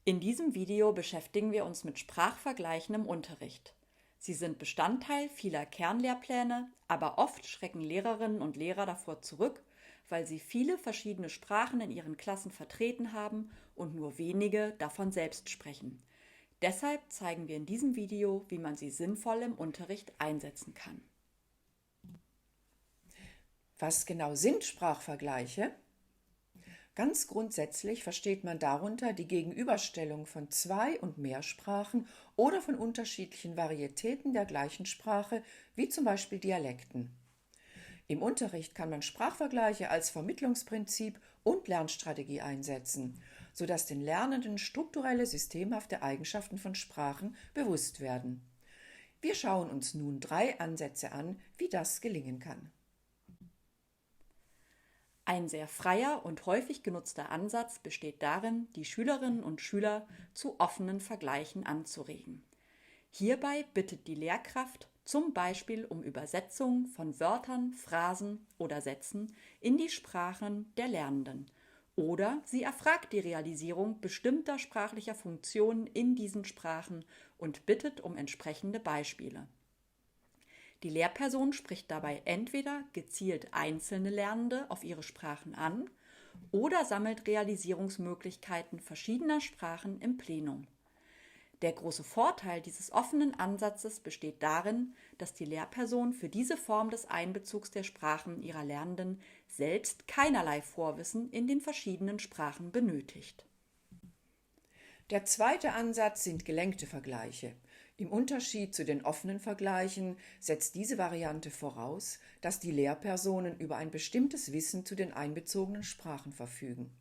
In diesem Video beschäftigen wir uns mit Sprachvergleichen im Unterricht. Sie sind Bestandteil vieler Kernlehrpläne, aber oft schrecken Lehrerinnen und Lehrer davor zurück, weil sie viele verschiedene Sprachen in ihren Klassen vertreten haben und nur wenige davon selbst sprechen. Deshalb zeigen wir in diesem Video, wie man sie sinnvoll im Unterricht einsetzen kann. Was genau sind Sprachvergleiche? Ganz grundsätzlich versteht man darunter die Gegenüberstellung von zwei und mehr Sprachen oder von unterschiedlichen Varietäten der gleichen Sprache, wie zum Beispiel Dialekten. Im Unterricht kann man Sprachvergleiche als Vermittlungsprinzip und Lernstrategie einsetzen, sodass den Lernenden strukturelle, systemhafte Eigenschaften von Sprachen bewusst werden. Wir schauen uns nun 3 Ansätze an, wie das gelingen kann. Ein sehr freier und häufig genutzter Ansatz besteht darin, die Schülerinnen und Schüler zu offenen Vergleichen anzuregen. Hierbei bittet die Lehrkraft zum Beispiel um Übersetzung von Wörtern, Phrasen oder Sätzen in die Sprachen der Lernenden oder sie erfragt die Realisierung bestimmter sprachlicher Funktionen in diesen Sprachen und bittet um entsprechende Beispiele. Die Lehrperson spricht dabei entweder gezielt einzelne Lernende auf ihre Sprachen an oder sammelt Realisierungsmöglichkeiten verschiedener Sprachen im Plenum. Der große Vorteil dieses offenen Ansatzes besteht darin, dass die Lehrperson für diese Form des Einbezugs der Sprachen ihrer Lernenden selbst keinerlei Vorwissen in den verschiedenen Sprachen benötigt. Der zweite Ansatz sind gelenkte Vergleiche. Im Unterschied zu den offenen Vergleichen setzt diese Variante voraus, dass die Lehrpersonen über ein bestimmtes Wissen zu den einbezogenen Sprachen verfügen.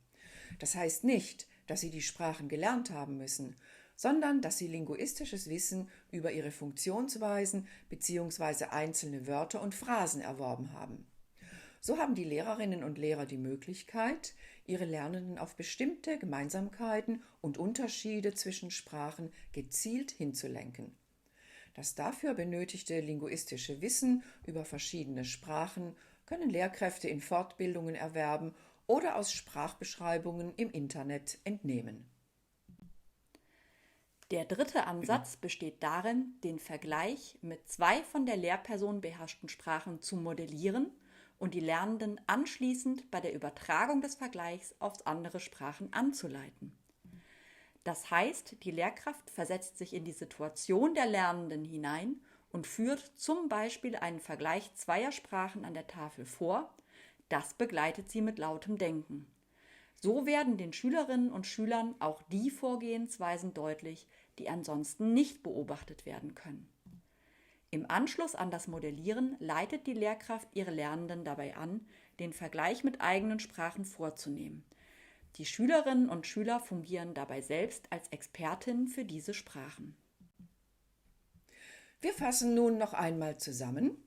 Das heißt nicht, dass sie die Sprachen gelernt haben müssen, sondern dass sie linguistisches Wissen über ihre Funktionsweisen bzw. einzelne Wörter und Phrasen erworben haben. So haben die Lehrerinnen und Lehrer die Möglichkeit, ihre Lernenden auf bestimmte Gemeinsamkeiten und Unterschiede zwischen Sprachen gezielt hinzulenken. Das dafür benötigte linguistische Wissen über verschiedene Sprachen können Lehrkräfte in Fortbildungen erwerben oder aus Sprachbeschreibungen im Internet entnehmen. Der dritte Ansatz besteht darin, den Vergleich mit zwei von der Lehrperson beherrschten Sprachen zu modellieren und die Lernenden anschließend bei der Übertragung des Vergleichs auf andere Sprachen anzuleiten. Das heißt, die Lehrkraft versetzt sich in die Situation der Lernenden hinein und führt zum Beispiel einen Vergleich zweier Sprachen an der Tafel vor. Das begleitet sie mit lautem Denken. So werden den Schülerinnen und Schülern auch die Vorgehensweisen deutlich, die ansonsten nicht beobachtet werden können. Im Anschluss an das Modellieren leitet die Lehrkraft ihre Lernenden dabei an, den Vergleich mit eigenen Sprachen vorzunehmen. Die Schülerinnen und Schüler fungieren dabei selbst als Expertinnen für diese Sprachen. Wir fassen nun noch einmal zusammen.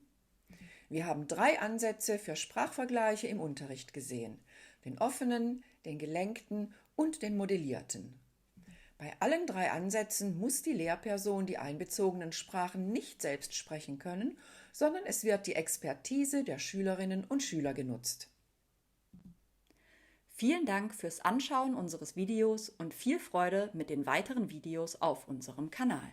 Wir haben 3 Ansätze für Sprachvergleiche im Unterricht gesehen: den offenen, den gelenkten und den modellierten. Bei allen 3 Ansätzen muss die Lehrperson die einbezogenen Sprachen nicht selbst sprechen können, sondern es wird die Expertise der Schülerinnen und Schüler genutzt. Vielen Dank fürs Anschauen unseres Videos und viel Freude mit den weiteren Videos auf unserem Kanal.